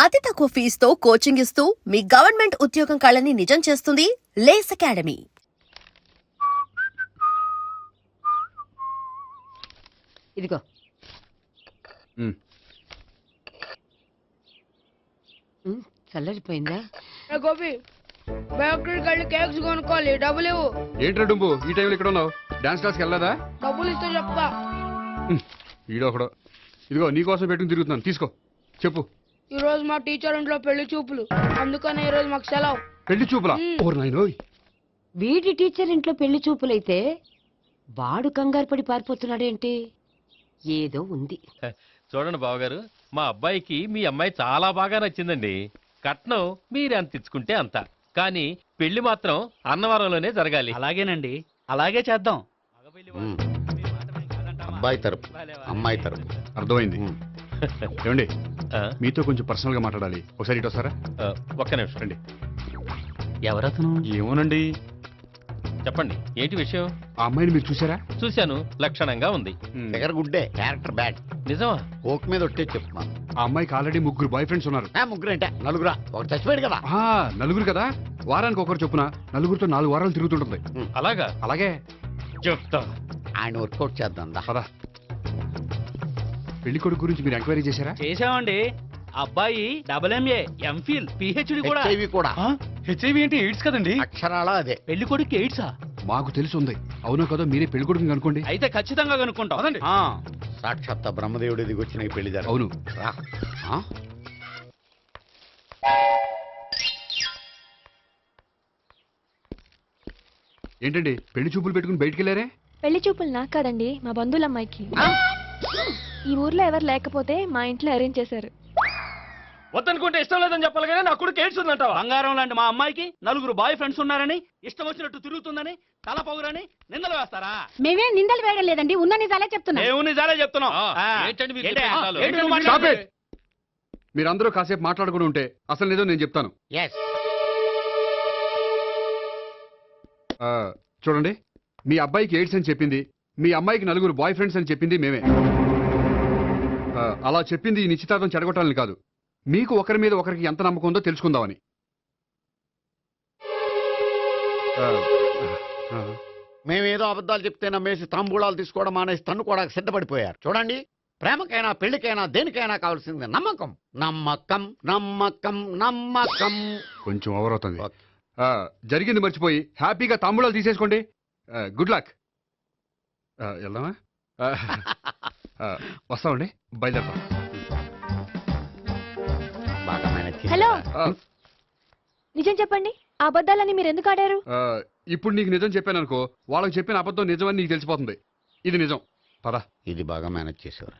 అతి తక్కువ ఫీజుతో కోచింగ్ ఇస్తూ మీ గవర్నమెంట్ ఉద్యోగం కళని నిజం చేస్తుంది లేస్ అకాడమీ. ఇదిగో చల్లరిపోయిందా? గోపి బేకరీకి వెళ్ళి కేక్స్ కొనుక్కోవాలి, డబ్బులు ఇవ్వు. ఏంట్రా డుంబు ఈ టైంలో ఇక్కడ ఉన్నావు? డాన్స్ క్లాస్కి వెళ్ళదా? డబ్బులు ఇస్తే చెప్తా. ఈడొకడు. ఇదిగో నీకోసం పెట్టుకుని తిరుగుతున్నాను, తీసుకో. చెప్పు. ఈ రోజు మా టీచర్ ఇంట్లో పెళ్లి చూపులు, అందుకని ఈ రోజు మాకు సెలవు. పెళ్లి చూపులా? ఓర్ నాయనోయ్. వీడి టీచర్ ఇంట్లో పెళ్లి చూపులైతే వాడు కంగారు పడి పారిపోతున్నాడేంటి? ఏదో ఉంది. చూడండి బావగారు, మా అబ్బాయికి మీ అమ్మాయి చాలా బాగా నచ్చిందండి. కట్నం మీరు ఎంత ఇచ్చుకుంటే అంత, కానీ పెళ్లి మాత్రం అన్నవరంలోనే జరగాలి. అలాగేనండి, అలాగే చేద్దాం. అబ్బాయి తరపు అమ్మాయి తరపు. అర్థమైంది. ఏమండి ఆ, మీతో కొంచెం పర్సనల్ గా మాట్లాడాలి, ఒకసారి ఇటు వస్తారా? ఒక్క నిమిషం రండి. ఎవరతను? ఏమోనండి. చెప్పండి, ఏంటి విషయం? ఆ అమ్మాయిని మీరు చూసారా? చూశాను, లక్షణంగా ఉంది. దగ్గర గుడ్డే, క్యారెక్టర్ బ్యాడ్. నిజమా? ఓక్ మీద ఒట్టే చెప్తున్నాను. ఆ అమ్మాయికి ఆల్రెడీ 3 బాయ్ ఫ్రెండ్స్ ఉన్నారు. ముగ్గురు అంటే నలుగురా, ఒకటి చచ్చిపోయాడు కదా. నలుగురు కదా, వారానికి ఒకరు చొప్పున నలుగురితో 4 వారాలు తిరుగుతుంటుంది. అలాగా? అలాగే చెప్తా. ఆయన వర్కౌట్ చేద్దాం దా. పదా. పెళ్లి కొడుకు గురించి మీరు ఎంక్వైరీ చేశారా? చేసామండి. అబ్బాయి MA, MPhil, PhD కూడా. HIV కూడా. హెచ్ఐవి అంటే ఎయిడ్స్ కదండి. అక్షరాలా అదే. పెళ్లి కొడుకు ఎయిడ్సా? మాకు తెలిసి ఉంది. అవునో కదా, మీరే పెళ్లి కొడుకుని అనుకోండి. అయితే ఖచ్చితంగా కనుక్కుంటాం. అదండి. సాక్షాత్ బ్రహ్మదేవుడి దిగి వచ్చిన ఈ పెళ్లి జరగదు. అవును. రా. ఆ? ఏంటండి పెళ్లి చూపులు పెట్టుకుని బయటికి వెళ్ళారే? పెళ్లి చూపులు నాకు కాదండి, మా బంధువుల అమ్మాయికి. ఈ ఊర్లో ఎవరు లేకపోతే మా ఇంట్లో అరేంజ్ చేశారు. వద్దనుకుంటే ఇష్టం లేదని చెప్పాలి కానీ నా కొడుకు ఎయిడ్స్ ఉందంటావా? బంగారం లాంటి మా అమ్మాయికి 4 బాయ్ ఫ్రెండ్స్ ఉన్నారని, ఇష్టం వచ్చినట్టు తిరుగుతుందని, తల పౌరని నిందలు వేస్తారా? మేమేం నిందలు వేయడం లేదండి, ఉన్న నిజాలే చెప్తున్నా. మేము నిజాలే చెప్తున్నాం. ఏంటండి మీరు ఏంటి? చెప్పే నిజాలు? ఏంటి నువ్వు Stop మాట్లాడేది? it! మీరందరూ కాసేపు మాట్లాడుకుని ఉంటే అసలు లేదో నేను చెప్తాను. Yes. చూడండి, మీ అబ్బాయికి ఎయిడ్స్ అని చెప్పింది, మీ అమ్మాయికి 4 బాయ్ ఫ్రెండ్స్ అని చెప్పింది మేమే. అలా చెప్పింది ఈ నిశ్చితార్థం చెడగొట్టాలని కాదు, మీకు ఒకరి మీద ఒకరికి ఎంత నమ్మకం ఉందో తెలుసుకుందామని. మేమేదో అబద్ధాలు చెప్తే నమ్మేసి తాంబూలాలు తీసుకోవడం మానేసి తన్ను కూడా సిద్ధపడిపోయారు. చూడండి, ప్రేమకైనా పెళ్లికైనా దేనికైనా కావాల్సింది నమ్మకం. నమ్మకం నమ్మకం నమ్మకం. కొంచెం ఓవర్ అవుతుంది. జరిగింది మర్చిపోయి హ్యాపీగా తాంబూలాలు తీసేసుకోండి. Good luck. వెళ్దామా? వస్తామండి, బయలుదేరతాం. బాగా మేనేజ్ చేశారు. హలో, నిజం చెప్పండి, ఆ అబద్ధాలని మీరు ఎందుకు ఆడారు? ఇప్పుడు నీకు నిజం చెప్పాను అనుకో, వాళ్ళకి చెప్పిన అబద్ధం నిజమని నీకు తెలిసిపోతుంది. ఇది నిజం. పదా. ఇది బాగా మేనేజ్ చేసేవారు.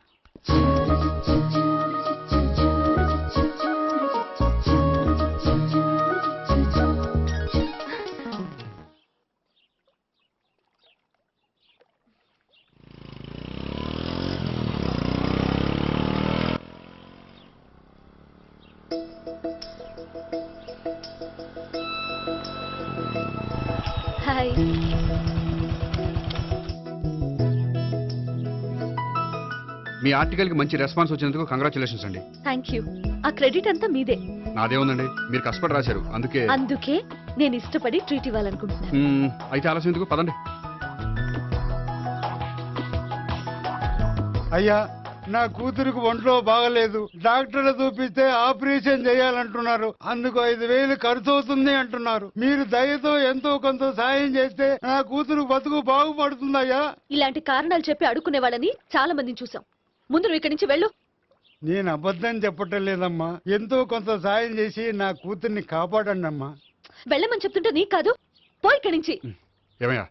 హాయ్. మీ ఆర్టికల్ కి మంచి రెస్పాన్స్ వచ్చినందుకు కంగ్రాచులేషన్స్ అండి. Thank you. ఆ క్రెడిట్ అంతా మీదే. నాదే ఉందండి, మీరు కష్టపడి రాశారు, అందుకే. అందుకే నేను ఇష్టపడి ట్రీట్ ఇవ్వాలనుకుంటున్నాను. అయితే ఆలస్యం ఎందుకు, పదండి. అయ్యా, నా కూతురికి ఒంట్లో బాగలేదు, డాక్టర్లు చూపిస్తే ఆపరేషన్ చేయాలంటున్నారు, అందుకు 5,000 ఖర్చు అవుతుంది అంటున్నారు. మీరు దయతో ఎంతో కొంత సాయం చేస్తే నా కూతురు బతుకు బాగుపడుతుందయ్యా. ఇలాంటి కారణాలు చెప్పి అడుక్కునే వాళ్ళని చాలా మందిని చూసాం. ముందు నువ్వు ఇక్కడి నుంచి వెళ్ళు. నేను అబద్ధం చెప్పటం లేదమ్మా, ఎంతో కొంత సాయం చేసి నా కూతుర్ని కాపాడండి అమ్మా. వెళ్ళమని చెప్తుంటే నీకు కాదు, పో ఇక్కడి నుంచి. ఏమయ్యా,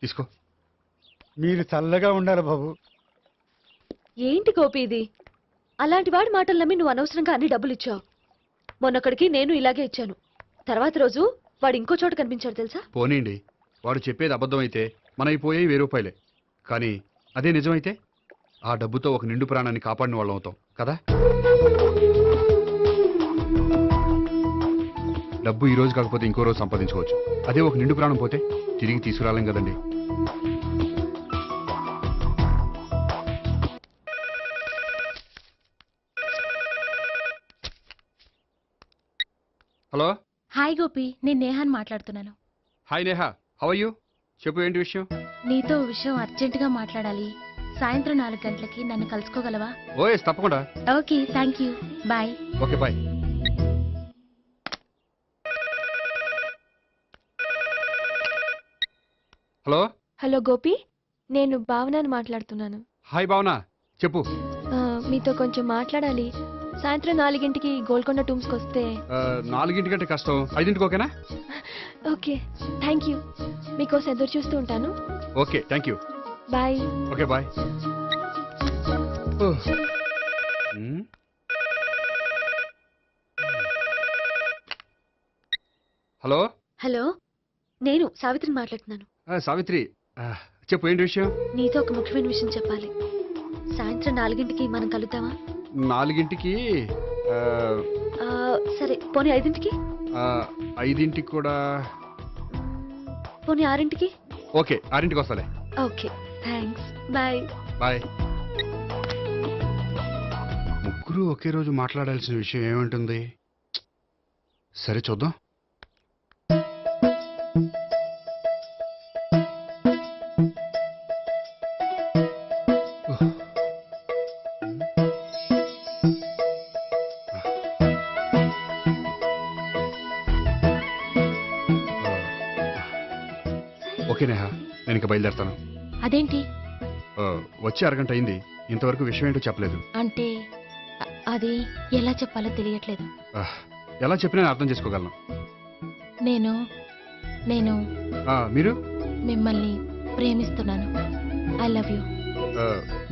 తీసుకో. మీరు చల్లగా ఉండాలి బాబు. ఏంటి గోపి ఇది? అలాంటి వాడి మాటలు నమ్మి నువ్వు అనవసరంగా అన్ని డబ్బులు ఇచ్చావు. మొన్నొక్కడికి నేను ఇలాగే ఇచ్చాను. తర్వాత రోజు వాడు ఇంకో చోట కనిపించాడు తెలుసా? పోనీండి, వాడు చెప్పేది అబద్ధం అయితే మనవి పోయేవి 1000 రూపాయలే. కానీ అదే నిజమైతే ఆ డబ్బుతో ఒక నిండు ప్రాణాన్ని కాపాడిన వాళ్ళం అవుతాం కదా. డబ్బు ఈ రోజు కాకపోతే ఇంకో రోజు సంపాదించుకోవచ్చు, అదే ఒక నిండు ప్రాణం పోతే తిరిగి తీసుకురాలేం కదండి. హలో. హాయ్ గోపి, నేను నేహాన్ మాట్లాడుతున్నాను. Hi Neha, how are you? చెప్పు, ఏంటి విషయం? నీతో విషయం అర్జెంటుగా మాట్లాడాలి. సాయంత్రం 4 గంటలకి నన్ను కలుసుకోగలవా? ఓఎస్, తప్పకుండా. Okay, thank you, bye. Okay, bye. Hello. Hello Gopi, నేను భావనని మాట్లాడుతున్నాను. హాయ్ భావన, చెప్పు. మీతో కొంచెం మాట్లాడాలి. సాయంత్రం 4 గోల్కొండ టూమ్స్కి వస్తే. 4 కష్టం, 5 ఓకేనా? Okay, thank you. మీకోసం ఎదురు చూస్తూ ఉంటాను. Okay, thank you. Bye. Okay, bye. Hello. Hello, నేను సావిత్రిని మాట్లాడుతున్నాను. సావిత్రి, చెప్పు, ఏంటి విషయం? నీతో ఒక ముఖ్యమైన విషయం చెప్పాలి. సాయంత్రం 4 మనం కలుద్దామా? 4 సరే, పోనీ 5. 5 కూడా. పోనీ 6. ఓకే, 6 వస్తాలే. Okay, thanks, bye. బాయ్. ముగ్గురు ఒకే రోజు మాట్లాడాల్సిన విషయం ఏముంటుంది? సరే, చూద్దాం. ఓకే నేహా, నేను ఇక బయలుదేరుతాను. అదేంటి? వచ్చి అరగంట అయింది, ఇంతవరకు విషయం ఏంటో చెప్పలేదు. అంటే అది ఎలా చెప్పాలో తెలియట్లేదు. ఎలా చెప్పినా నేను అర్థం చేసుకోగలను. నేను నేను మీరు? మిమ్మల్ని ప్రేమిస్తున్నాను. I love you.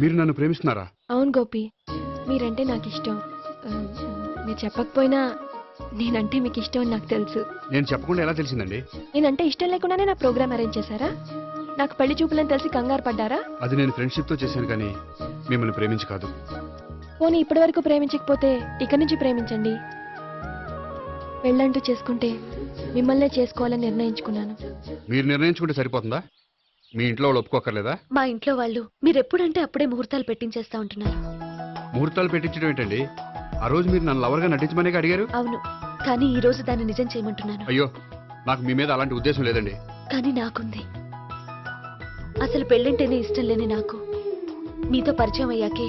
మీరు నన్ను ప్రేమిస్తున్నారా? అవును గోపి, మీరంటే నాకు ఇష్టం. మీరు చెప్పకపోయినా నేనంటే మీకు ఇష్టం అని నాకు తెలుసు. నేను చెప్పకుండా ఎలా తెలిసిందండి? నేనంటే ఇష్టం లేకుండానే నా ప్రోగ్రామ్ అరేంజ్ చేశారా? నాకు పెళ్లి చూపులని తెలిసి కంగారు పడ్డారా? అది నేను ఫ్రెండ్షిప్ తో చేశాను, కానీ మిమ్మల్ని ప్రేమించి కాదు. పోనీ ఇప్పటి వరకు ప్రేమించకపోతే ఇక నుంచి ప్రేమించండి. పెళ్ళంటూ చేసుకుంటే మిమ్మల్నే చేసుకోవాలని నిర్ణయించుకున్నాను. మీరు నిర్ణయించుకుంటే సరిపోతుందా? మీ ఇంట్లో వాళ్ళు ఒప్పుకోకర్లేదా? మా ఇంట్లో వాళ్ళు మీరెప్పుడంటే అప్పుడే ముహూర్తాలు పెట్టించేస్తా ఉంటున్నారు. ముహూర్తాలు పెట్టించడం ఏంటండి? ఆ రోజు మీరు నన్ను లవర్గా నటించమనే అడిగారు. అవును, కానీ ఈ రోజు దాన్ని నిజం చేయమంటున్నాను. అయ్యో, నాకు మీ మీద అలాంటి ఉద్దేశం లేదండి. కానీ నాకుంది. అసలు పెళ్ళంటేనే ఇష్టం లేని నాకు మీతో పరిచయం అయ్యాకే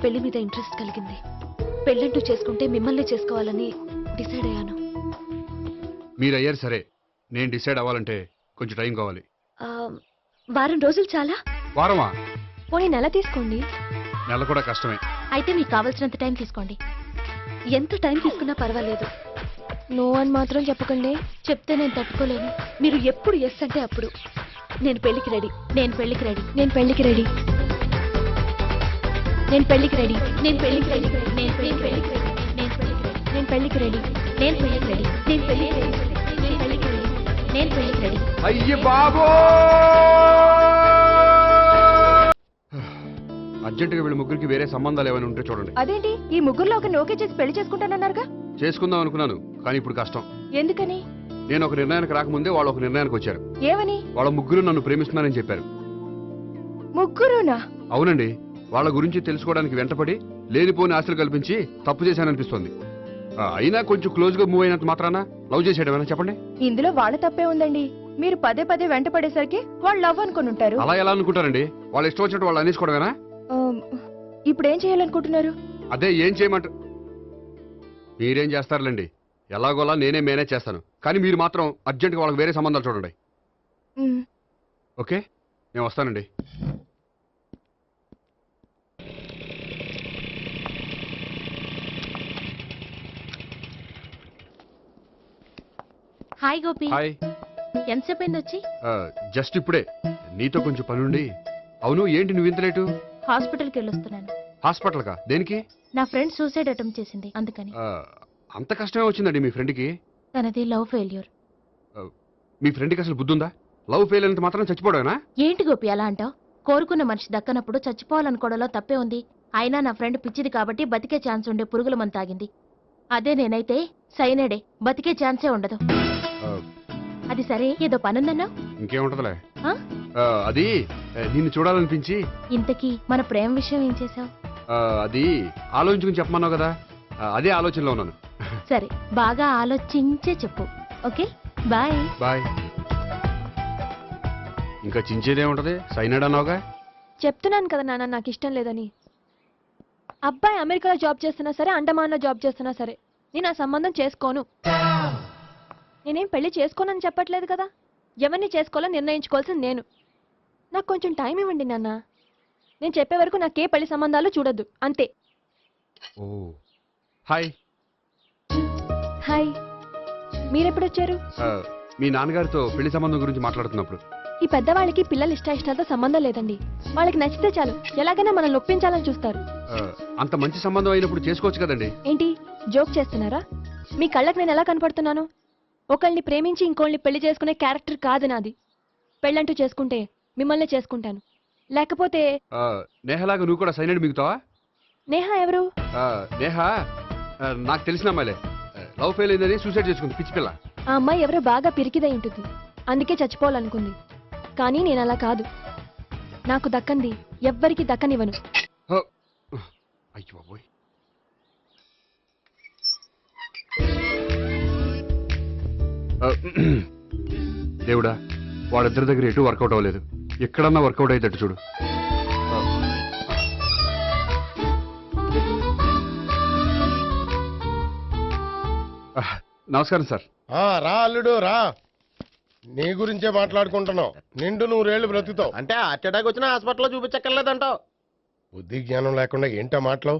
పెళ్లి మీద ఇంట్రెస్ట్ కలిగింది. పెళ్ళంటూ చేసుకుంటే మిమ్మల్ని చేసుకోవాలని డిసైడ్ అయ్యాను. మీరు అయ్యారు సరే, నేను డిసైడ్ అవ్వాలంటే కొంచెం టైం కావాలి. వారం రోజులు చాలా? వారమా? పోనీ నెల తీసుకోండి. నెల కూడా కష్టమే. అయితే మీకు కావాల్సినంత టైం తీసుకోండి. ఎంత టైం తీసుకున్నా పర్వాలేదు. నో అని మాత్రం చెప్పకండి. చెప్తే నేను తట్టుకోలేను. మీరు ఎప్పుడు ఎస్ అంటే అప్పుడు. నేను పెళ్లికి రెడీ. నేను పెళ్లికి రెడీ. నేను పెళ్లికి రెడీ. నేను పెళ్లికి రెడీ. నేను పెళ్లికి రెడీ. నేను పెళ్లికి రెడీ. నేను పెళ్లికి రెడీ. నేను పెళ్లికి రెడీ. నేను పెళ్లికి రెడీ. నేను పెళ్లికి రెడీ. నేను పెళ్లికి రెడీ. అయ్య బాబో! అర్జెంటుగా వీళ్ళ ముగ్గురికి వేరే సంబంధాలు ఏమైనా ఉంటే చూడండి. అదేంటి, ఈ ముగ్గురులో ఒక ఓకే చేసి పెళ్లి చేసుకుంటానన్నారుగా? చేసుకుందాం అనుకున్నాను, కానీ ఇప్పుడు కష్టం. ఎందుకని? నేను ఒక నిర్ణయానికి రాకముందే వాళ్ళు ఒక నిర్ణయానికి వచ్చారు. ఏమని? వాళ్ళ ముగ్గురు నన్ను ప్రేమిస్తున్నారని చెప్పారు. ముగ్గురునా? అవునండి. వాళ్ళ గురించి తెలుసుకోవడానికి వెంటపడి లేనిపోని ఆశలు కల్పించి తప్పు చేశాననిపిస్తోంది. అయినా కొంచెం క్లోజ్ గా మూవ్ అయినంత మాత్రాన లవ్ చేసేయడమేనా చెప్పండి? ఇందులో వాళ్ళ తప్పే ఉందండి. మీరు పదే పదే వెంట పడేసరికి వాళ్ళు లవ్ అనుకుని ఉంటారు. అలా ఎలా అనుకుంటారండి? వాళ్ళు ఇష్టం వచ్చినట్టు వాళ్ళు అనేసుకోవడమేనా? ఇప్పుడు ఏం చేయాలనుకుంటున్నారు? అదే ఏం చేయమంటారు? మీరేం చేస్తారులేండి, ఎలాగోలా నేనే మేనేజ్ చేస్తాను. కానీ మీరు మాత్రం అర్జెంట్గా వాళ్ళకి వేరే సంబంధాలు చూడండి. ఓకే, నేను వస్తానండి. హాయ్ గోపి. హాయ్. ఎంతసేపు అయింది వచ్చి? జస్ట్ ఇప్పుడే. నీతో కొంచెం పనుండి. అవును, ఏంటి నువ్వు ఇంత లేటు? హాస్పిటల్కి వెళ్ళొస్తున్నాను. హాస్పిటల్ కా? దేనికి? నా ఫ్రెండ్ సూసైడ్ అటెంప్ట్ చేసింది, అందుకని. అంత కష్టమే వచ్చిందండి మీ ఫ్రెండ్కి? తనది లవ్ ఫెయిల్యూర్. మీ ఫ్రెండ్కి అసలు బుద్ధుందా? లవ్ ఫెయిల్ అయినంత మాత్రం చచ్చిపోవడమేనా? ఏంటి గోపి అలా అంటావు? కోరుకున్న మనిషి దక్కనప్పుడు చచ్చిపోవాలనుకోవడంలో తప్పే ఉంది. అయినా నా ఫ్రెండ్ పిచ్చిది కాబట్టి బతికే ఛాన్స్ ఉండే పురుగుల మందు తాగింది. అదే నేనైతే సైనడే, బతికే ఛాన్సే ఉండదు. అది సరే, ఏదో పనుందన్నావు. ఇంకేముంటదిలే. అది నిన్ను చూడాలనిపించి. ఇంతకీ మన ప్రేమ విషయం ఏం చేసావు? అది ఆలోచించుకుని చెప్పమన్నావు కదా, అదే ఆలోచనలో ఉన్నాను. సరే బాగా ఆలోచించే చెప్పు. Okay bye. బాయ్. ఇంకా చించేదే ఉంటది, సైనాడ్ అన్నావుగా. చెప్తున్నాను కదా నాన్న నాకు ఇష్టం లేదని. అబ్బాయి అమెరికాలో జాబ్ చేస్తున్నా సరే, అండమాన్లో జాబ్ చేస్తున్నా సరే, నేను ఆ సంబంధం చేసుకోను. నేనేం పెళ్లి చేసుకోనని చెప్పట్లేదు కదా. ఎవరిని చేసుకోవాలో నిర్ణయించుకోవాల్సింది నేను. నాకు కొంచెం టైం ఇవ్వండి నాన్న. నేను చెప్పే వరకు నాకే పెళ్లి సంబంధాలు చూడొద్దు, అంతే. ఓ హాయ్. హాయ్, మీరెప్పుడు వచ్చారు? మీ నాన్నగారితో పెళ్లి సంబంధం గురించి మాట్లాడుతున్నప్పుడు. ఈ పెద్దవాళ్ళకి పిల్లల ఇష్టాలతో సంబంధం లేదండి. వాళ్ళకి నచ్చితే చాలు, ఎలాగైనా మనల్ని ఒప్పించాలని చూస్తారు. అంత మంచి సంబంధం అయినప్పుడు చేసుకోవచ్చు కదండి. ఏంటి జోక్ చేస్తున్నారా? మీ కళ్ళకి నేను ఎలా కనపడుతున్నాను? ఒకళ్ళని ప్రేమించి ఇంకోళ్ళని పెళ్లి చేసుకునే క్యారెక్టర్ కాదు నాది. పెళ్ళంటూ చేసుకుంటే మిమ్మల్ని చేసుకుంటాను, లేకపోతే. నేహలాగా నువ్వు కూడా సైనాడ్ మిగుతావా? నేహా ఎవరు? నేహ నాకు తెలిసిన అమ్మాయిలే. లవ్ ఫెయిల్ అయిందని సూసైడ్ చేసుకుంది, పిచ్చి పిల్ల. ఆ అమ్మాయి ఎవరో బాగా పిరికిదై ఉంటుంది, అందుకే చచ్చిపోవాలనుకుంది. కానీ నేను అలా కాదు. నాకు దక్కంది ఎవ్వరికి దక్కనివ్వను. అయ్యో బాబోయ్. దేవుడా, వాళ్ళిద్దరి దగ్గర ఎటు వర్కౌట్ అవ్వలేదు. ఎక్కడన్నా వర్కౌట్ అయ్యేటట్టు చూడు. నమస్కారం సార్. రా అల్లుడు రా, నీ గురించే మాట్లాడుకుంటున్నావు. నిండు 100 బ్రతుకుతావు అంటే హార్ట్ అటాక్ వచ్చిన హాస్పిటల్లో చూపించక్కర్లేదంటావు. బుద్ధి జ్ఞానం లేకుండా ఏంటో మాటలు.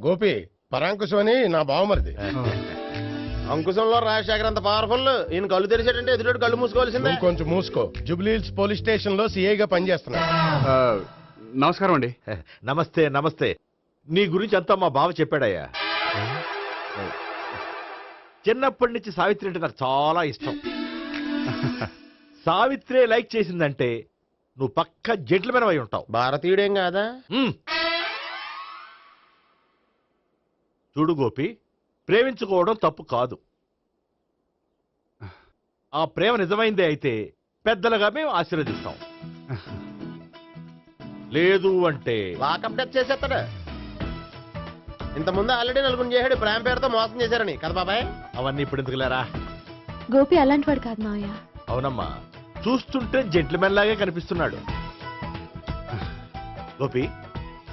గోపి పరాంకుశం అని నా బావమరిది. అంకుశంలో రాజశేఖర్ అంత పవర్ఫుల్. ఈయన కళ్ళు తెరిచాడంటే ఎదురు కళ్ళు మూసుకోవాల్సిందే. నువ్వు కొంచెం మూసుకో. జూబ్లీహిల్స్ పోలీస్ స్టేషన్ లో సిఐగా పనిచేస్తున్నా. నమస్కారం అండి. నమస్తే నమస్తే. నీ గురించి అంతా మా బావ చెప్పాడయ్యా. చిన్నప్పటి నుంచి సావిత్రి అంటే నాకు చాలా ఇష్టం. సావిత్రే లైక్ చేసిందంటే నువ్వు పక్క జెంట్లమెన్ అయి ఉంటావు. భారతీయుడేం కాదా? చూడు గోపి, ప్రేమించుకోవడం తప్పు కాదు. ఆ ప్రేమ నిజమైందే అయితే పెద్దలుగా మేము ఆశీర్వదిస్తాం. లేదు అంటే వాకప్ డెత్ చేసేస్తాడు. ఇంతకుముందు ఆల్రెడీ నలుగురు చేశాడు ప్రేమ పేరుతో మోసం చేశారని కదా బాబాయ్. అవన్నీ ఇప్పుడు ఎందుకులేరా. గోపి అలాంటి వాడు కాదు మావయ్య. అవునమ్మా, చూస్తుంటే జెంట్లమెన్ లాగే కనిపిస్తున్నాడు. గోపి,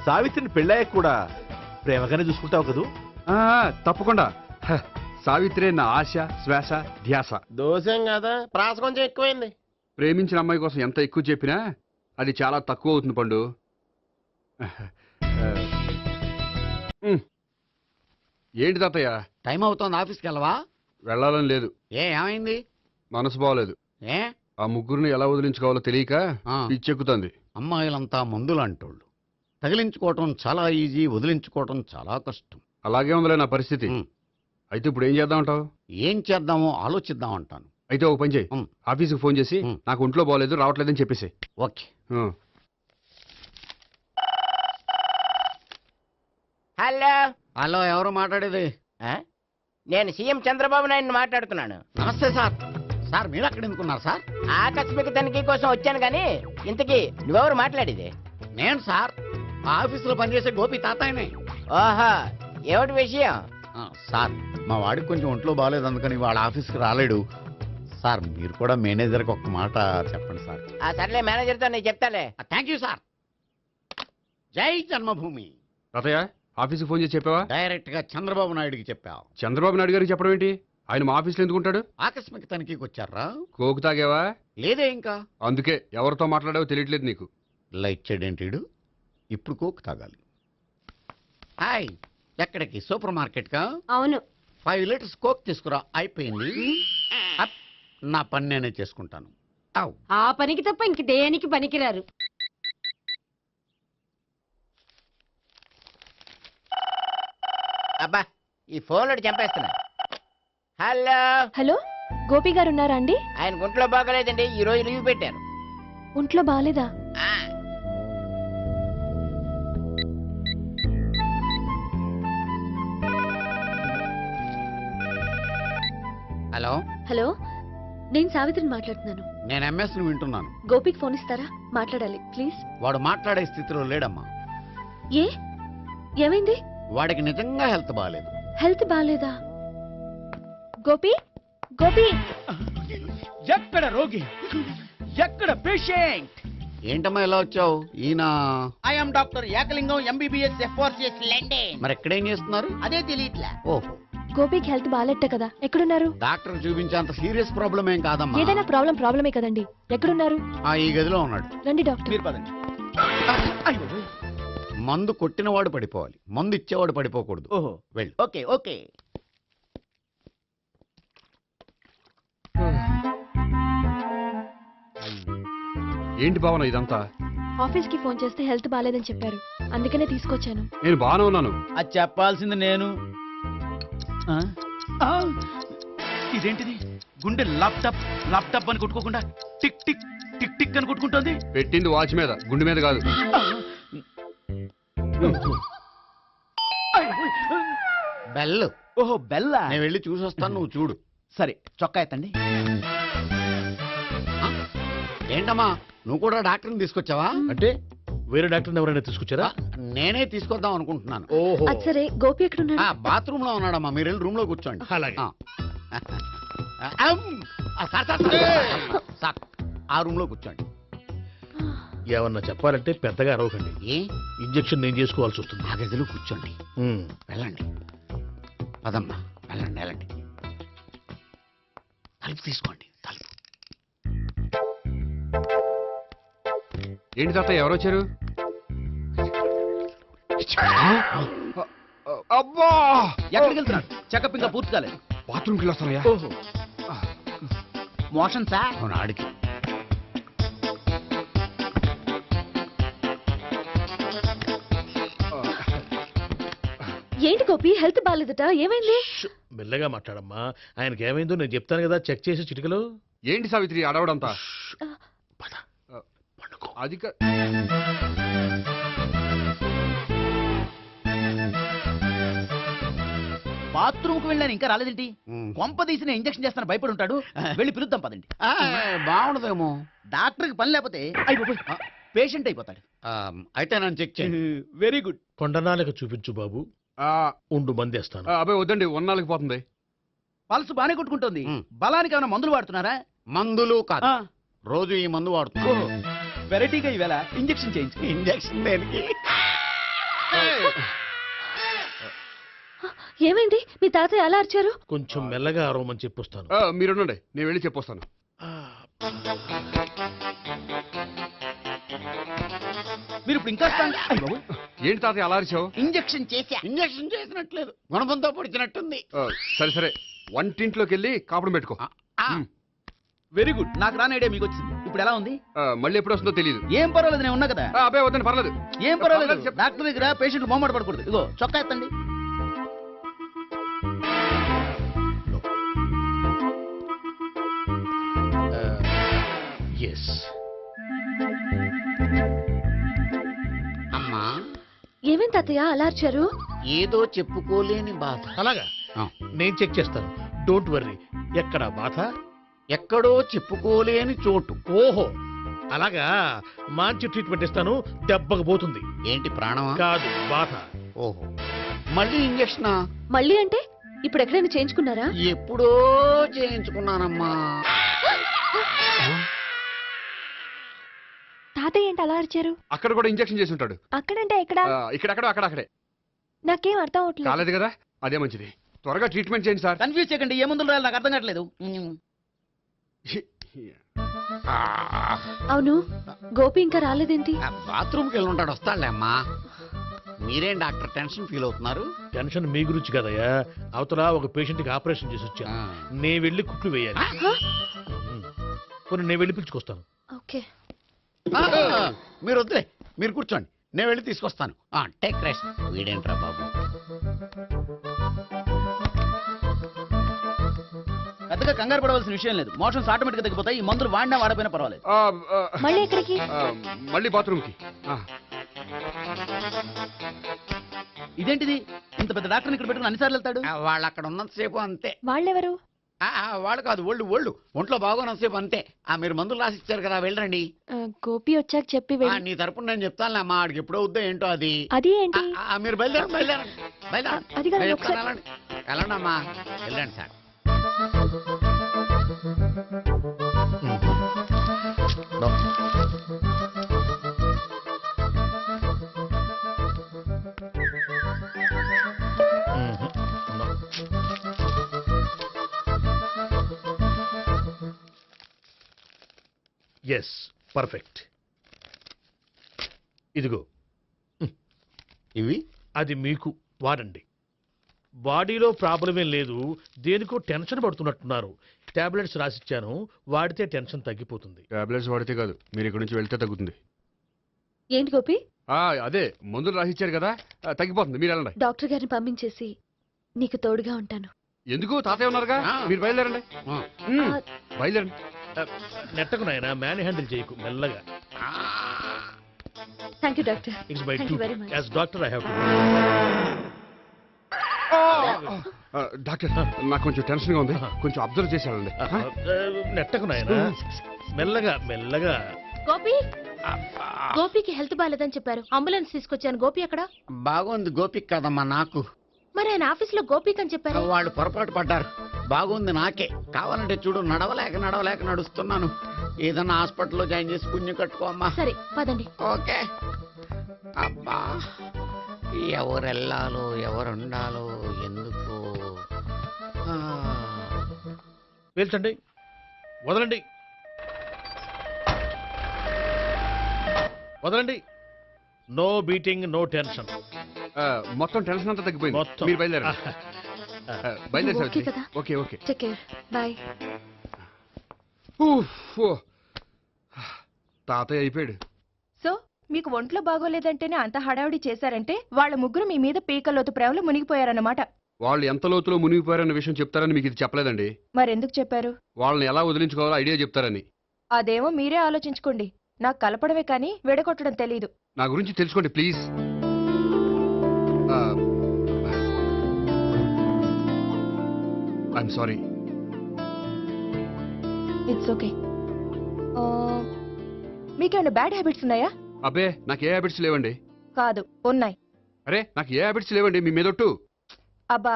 సావిత్రిని పెళ్ళాక కూడా ప్రేమగానే చూసుకుంటావు కదూ? తప్పకుండా. సావిత్రే నా ఆశ, శ్వాస, ధ్యాస. దోషం కదా, ప్రాస కొంచెం ఎక్కువైంది. ప్రేమించిన అమ్మాయి కోసం ఎంత ఎక్కువ చెప్పినా అది చాలా తక్కువ అవుతుంది పండు. ఏంటి తాతయ్య? టైం అవుతోంది, ఆఫీస్కి వెళ్ళవా? వెళ్ళాలని లేదు. ఏమైంది? మనసు బాగోలేదు. ఏ ఆ ముగ్గురిని ఎలా వదిలించుకోవాలో తెలియక పిచ్చెక్కుతుంది. అమ్మాయిలంతా మందులాంటోళ్ళు. తగిలించుకోవటం చాలా ఈజీ, వదిలించుకోవటం చాలా కష్టం. అలాగే ఉందిలే నా పరిస్థితి. అయితే ఇప్పుడు ఏం చేద్దామంటావు? ఏం చేద్దామో ఆలోచిద్దాం అంటాను. అయితే ఒక పని చేయి, ఆఫీస్కి ఫోన్ చేసి నాకు ఒంట్లో బాగోలేదు రావట్లేదని చెప్పేసి. ఓకే. హలో హలో, ఎవరు మాట్లాడేది? నేను సీఎం చంద్రబాబు నాయుడు మాట్లాడుతున్నాను. నమస్తే సార్. సార్ మీరు అక్కడ ఎందుకున్నారు సార్? ఆకస్మిక తనిఖీ కోసం వచ్చాను కానీ ఇంతకీ నువ్వెవరు మాట్లాడేది? నేను సార్, ఆ ఆఫీసులో పనిచేసే గోపి తాతాయనే. ఓహో, ఏమిటి విషయం? సార్, మా వాడికి కొంచెం ఒంట్లో బాగాలేదు, అందుకని వాళ్ళ ఆఫీస్కి రాలేడు. సార్ మీరు కూడా మేనేజర్కి ఒక మాట చెప్పండి సార్. ఆ సర్లే, మేనేజర్తో నేను చెప్తాలే. Thank you sir. జై జన్మభూమి. తాతయ్య, ఆఫీస్కి ఫోన్ చేసి చెప్పావా? డైరెక్ట్ గా చంద్రబాబు నాయుడుకి చెప్పావు. చంద్రబాబు నాయుడు గారికి చెప్పడం ఏంటి? ఆయన మా ఆఫీస్లో ఎందుకుంటాడు? ఆకస్మిక తనిఖీకి వచ్చారా? కోకు తాగావా? లేదే ఇంకా. అందుకే ఎవరితో మాట్లాడావో తెలియట్లేదు నీకు. లైట్ చేయడేంటిడు? ఇప్పుడు కోక్ తాగాలి. హాయ్, ఎక్కడికి? సూపర్ మార్కెట్ కా? అవును. 5 లీటర్స్ కోక్ తీసుకురా. అయిపోయింది. అప్, నా పని నేనే చేసుకుంటాను. ఆ పనికి తప్ప ఇంక దేనికి పనికిరారు. అబ్బా, ఈ ఫోన్లో చంపేస్తున్నా. హలో హలో, గోపి గారు ఉన్నారా అండి? ఆయన గుంట్లో బాగలేదండి, ఈ రోజు లీవ్ పెట్టారు. ఒంట్లో బాగాలేదా? హలో హలో, నేను సావిత్రిని మాట్లాడుతున్నాను. నేను ఎంఎస్ ను వింటున్నాను. గోపికి ఫోన్ ఇస్తారా? మాట్లాడాలి ప్లీజ్. వాడు మాట్లాడే స్థితిలో లేడమ్మా. ఏ ఏమైంది? వాడికి నిజంగా హెల్త్ బాగాలేదు. హెల్త్ బాగాలేదా? గోపి గోపి ఎక్కడ రోగి ఎక్కడ పేషెంట్? ఏంటమ్మా ఎలా వచ్చావు? ఈయన I'm doctor Ekalingam MBBS FRCS London. మరి ఎక్కడేం చేస్తున్నారు? అదే తెలియట్లే. ఓహో, గోపికి హెల్త్ బాగాలెట్టే కదా, ఎక్కడున్నారు? డాక్టర్ చూపించేంత సీరియస్ ప్రాబ్లం ఏం కాదమ్మా. ఏదైనా ప్రాబ్లమే కదండి. ఎక్కడున్నారు? ఈ గదిలో ఉన్నాడు. రండి డాక్టర్. మీరు పదండి. మందు కొట్టినవాడు పడిపోవాలి, మందు ఇచ్చేవాడు పడిపోకూడదు. ఓహో, వెళ్ళు. Okay okay. ఏంటి భావన ఇదంతా? ఆఫీస్ కి ఫోన్ చేస్తే హెల్త్ బాగాలేదని చెప్పారు, అందుకనే తీసుకొచ్చాను. నేను బాగానే ఉన్నాను. అది చెప్పాల్సింది నేను. ఆ? ఆ! ఇదేంటిది? గుండె లాప్టాప్ లాప్టాప్ అని కొట్టుకోకుండా టిక్ టిక్ టిక్ టిక్ అని కొట్టుకుంటోంది. పెట్టింది వాచ్ మీద, గుండె మీద కాదు. బెల్. ఓహో, బెల్లా. నేను వెళ్ళి చూసొస్తాను, నువ్వు చూడు. సరే, చొక్కా ఎత్తండి. ఏంటమ్మా, నువ్వు కూడా డాక్టర్ని తీసుకొచ్చావా? అంటే వేరే డాక్టర్ని ఎవరైనా తీసుకొచ్చారా? నేనే తీసుకొద్దాం అనుకుంటున్నాను. ఓహో, అది సరే, గోపి ఎక్కడున్నాడు? బాత్రూమ్ లో ఉన్నాడమ్మా, మీరు వెళ్ళి రూమ్ లో కూర్చోండి. అలాగే. సార్, ఆ రూమ్ లో కూర్చోండి. ఏమన్నా చెప్పాలంటే పెద్దగా అరవకండి. ఏ ఇంజెక్షన్ నేను చేసుకోవాల్సి వస్తుంది. ఆ గదిలో కూర్చోండి. ఉమ్. వెళ్ళండి, పదమ్మా, వెళ్ళండి వెళ్ళండి. తలుపు తీసుకోండి, తలుపు. ఏంటి తాత, ఎవరు వచ్చారు? అబ్బా, ఎక్కడికి వెళ్తున్నాడు? చెకప్ ఇంకా పూర్తి కాలేదు. బాత్రూమ్కి వెళ్ళొస్తానయ్యా. ఓహో, మోషన్ సార్. అవును, ఆడికి. ఏంటి గోపి, హెల్త్ బాగాలేదట, ఏమైంది? మెల్లగా మాట్లాడమ్మా. ఆయనకి ఏమైందో నేను చెప్తాను కదా, చెక్ చేసి చిటికలో. ఏంటి సావిత్రి అడవడంతా? పద, పండుకో. అది బాత్రూమ్ కు వెళ్ళాను, ఇంకా రాలేదేంటి? ఉమ్. కొంప తీసిన ఇంజక్షన్ చేస్తాను భయపడి ఉంటాడు. వెళ్ళి పిలుద్దాం పదండి. బాగుండదేమో. డాక్టర్కి పని లేకపోతే పేషెంట్ అయిపోతాడు. అయితే నన్ను చెక్ చేయండి. Very good. కొండనాలిక చూపించు బాబు. ఉండు మందేస్తాను. అబ్బాయి వద్దండి, ఉన్నాళ్ళకి పోతుంది. పల్స్ బానే కొట్టుకుంటుంది. ఉమ్. బలానికి ఏమైనా మందులు వాడుతున్నారా? మందులు కాదు, రోజు ఈ మందు వాడుతున్నాను. వెరైటీగా ఈవేళ ఇంజక్షన్ చేయించు. ఇంజక్షన్ దేనికి? ఏమైంది? మీ తాతయ్య అలా అరిచారు? కొంచెం మెల్లగా అరవమని చెప్పొస్తాను. మీరుండండి, నేను వెళ్ళి చెప్పొస్తాను. మీరు ఇప్పుడు ఇంకా ఏంటి తాత అలా అరిచావు? ఇంజక్షన్ చేశా. ఇంజక్షన్ చేసినట్లేదు, గుణపంతో పొడిచినట్టుంది. సరే సరే, వంటింట్లోకి వెళ్ళి కాపురం పెట్టుకో. Very good. నాకు రాని ఐడియా మీకు వచ్చింది. ఇప్పుడు ఎలా ఉంది? మళ్ళీ ఎప్పుడు వస్తుందో తెలియదు. ఏం పర్వాలేదు, నేను ఉన్నా కదా. అబ్బాయి వద్దండి, పర్లేదు. ఏం పర్వాలేదు. పర్లేదు, డాక్టర్ దగ్గర పేషెంట్లు మొహమాట పడకూడదు. ఇగో చొక్కా ఎత్తండి. ఎస్. అమ్మా, ఏమైంది తాతయ్య అలా అరిచారు? ఏదో చెప్పుకోలేని బాధ. అలాగా, ఆ. నేను చెక్ చేస్తాను. Don't worry. ఎక్కడ బాధ? ఎక్కడో చెప్పుకోలేని చోటు. ఓహో, అలాగా. మంచి ట్రీట్మెంట్ ఇస్తాను, దెబ్బకు పోతుంది. ఏంటి, ప్రాణమా? కాదు, బాధ. ఓహో, మళ్ళీ ఇంజక్షనా? మళ్ళీ అంటే ఇప్పుడు ఎక్కడైనా చేయించుకున్నారా? ఎప్పుడో చేయించుకున్నానమ్మా. తాతయ్య ఏంటి అలా అరిచారు? అక్కడ కూడా ఇంజక్షన్ చేసి ఉంటాడు. అక్కడంటే ఎక్కడ? ఇక్కడక్కడ అక్కడక్కడే. నాకేం అర్థం అవట్లేదు. కాలేదు కదా, అదే మంచిది. త్వరగా ట్రీట్మెంట్ చేయండి సార్. కన్ఫ్యూజ్ చేయకండి. ఏ మందులు రాయాలి నాకు అర్థం కావట్లేదు. అవును, గోపి ఇంకా రాలేదేంటి? బాత్రూమ్కి వెళ్ళి ఉంటాడు, వస్తాడులే అమ్మా. మీరేం డాక్టర్ టెన్షన్ ఫీల్ అవుతున్నారు? టెన్షన్ మీ గురించి కదయ్యా. అవతల ఒక పేషెంట్ కి ఆపరేషన్ చేసి వచ్చాను. నేను వెళ్ళి కుట్లు వేయాలి. కొన్ని నేను వెళ్ళి పిలుచుకొస్తాను. ఓకే. మీరు వద్దులే, మీరు కూర్చోండి, నేను వెళ్ళి తీసుకొస్తాను. Take rest. వీడేంట్రా బాబు. పెద్దగా కంగారు పడవలసిన విషయం లేదు. మోషన్స్ ఆటోమేటిక్ గా తగ్గిపోతాయి. ఈ మందులు వాడినా వాడపోయినా పర్వాలేదు. మళ్ళీ ఎక్కడికి? మళ్ళీ బాత్రూమ్కి. ఇదేంటిది? ఇంత పెద్ద డాక్టర్ ఇక్కడ పెట్టుకుని అన్నిసార్లు వెళ్తాడు? వాళ్ళు అక్కడ ఉన్నంతసేపు అంతే. వాళ్ళెవరు? వాళ్ళు కాదు, ఒళ్ళు ఒంట్లో బాగోనంతసేపు అంతే. మీరు మందులు రాసిచ్చారు కదా, వెళ్ళండి. గోపి వచ్చాక చెప్పి నీ తరపున నేను చెప్తానులే అమ్మా, ఆడికి ఎప్పుడో వద్దో ఏంటో అది. అది ఏంటి? మీరు బయలుదేరండి. అది కాదు, ఒకసారి- వెళ్ళండి అమ్మా, వెళ్ళండి sir. No. No. Yes perfect. ఇదిగో ఇవి అది మీకు వాడండి. బాడీలో ప్రాబ్లం ఏం లేదు, దేనికో టెన్షన్ పడుతున్నట్టున్నారు. టాబ్లెట్స్ రాసిచ్చాను, వాడితే టెన్షన్ తగ్గిపోతుంది. టాబ్లెట్స్ వాడితే కాదు, మీరు ఇక్కడి నుంచి వెళ్తే తగ్గుతుంది. ఏంటి గోపి? అదే మందులు రాసిచ్చారు కదా, తగ్గిపోతుంది. మీరు వెళ్ళండి. డాక్టర్ గారిని పంపించేసి నీకు తోడుగా ఉంటాను. ఎందుకు? తాతయ్య ఉన్నారుగా, మీరు బయలుదేరండి. బయలుదేరండి. నెట్టకు నాయన, మ్యాన్ హ్యాండిల్ చేయకు, మెల్లగా. Thank you doctor. It's my Thank you very duty much. As doctor. I have to. Doctor, నాకు కొంచెం టెన్షన్గా ఉంది, కొంచెం అబ్జర్వ్ చేసి వెళ్ళండి. నెట్టకు నాయన, మెల్లగా మెల్లగా. గోపి, గోపికి హెల్త్ బాగాలేదని చెప్పారు, అంబులెన్స్ తీసుకొచ్చాను. గోపి ఎక్కడ? బాగుంది గోపిక్ కదమ్మా నాకు. మరి ఆయన ఆఫీస్ లో గోపిక్ అని చెప్పారు. వాళ్ళు పొరపాటు పడ్డారు. బాగుంది నాకే. కావాలంటే చూడు, నడవలేక నడుస్తున్నాను. ఏదన్నా హాస్పిటల్లో జాయిన్ చేసి పుణ్యం కట్టుకోమ్మా. సరే పదండి. ఓకే. అబ్బా, ఎవరు వెళ్ళాలో ఎవరుండాలో ఎందుకు? పేల్చండి, వదలండి, వదలండి. No beating, no tension. మొత్తం టెన్షన్ అంతా తగ్గిపోయింది. మొత్తం. మీరు బయలుదేరండి. బయలుదేరి ఓకే సావిత్రి. కదా? Okay okay. Take care. Bye. తాతయ్య అయిపోయాడు. సో మీకు ఒంట్లో బాగోలేదంటేనే అంత హడావిడి చేశారంటే వాళ్ళ ముగ్గురు మీ మీద పీకల్లోతు ప్రేమలో మునిగిపోయారన్నమాట. వాళ్ళు ఎంత లోతులో మునిగిపోయారన్న విషయం చెప్తారని మీకు ఇది చెప్పలేదండి. మరెందుకు చెప్పారు? వాళ్ళని ఎలా వదిలించుకోవాలో ఐడియా చెప్తారని. అదేమో మీరే ఆలోచించుకోండి. నాకు కలపడమే కానీ విడగొట్టడం తెలీదు. నా గురించి తెలుసుకోండి please. I'm sorry. It's okay. మీకేమైనా బ్యాడ్ హ్యాబిట్స్ ఉన్నాయా? అబ్బే, నాకు ఏ హ్యాబిట్స్ లేవండి. కాదు, ఉన్నాయి. అరే, నాకు ఏ హ్యాబిట్స్ లేవండి మీ మీదొట్టు. అబ్బా,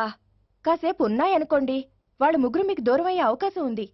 కాసేపు ఉన్నాయనుకోండి, వాళ్ళ ముగ్గురు మీకు దూరం అయ్యే అవకాశం ఉంది.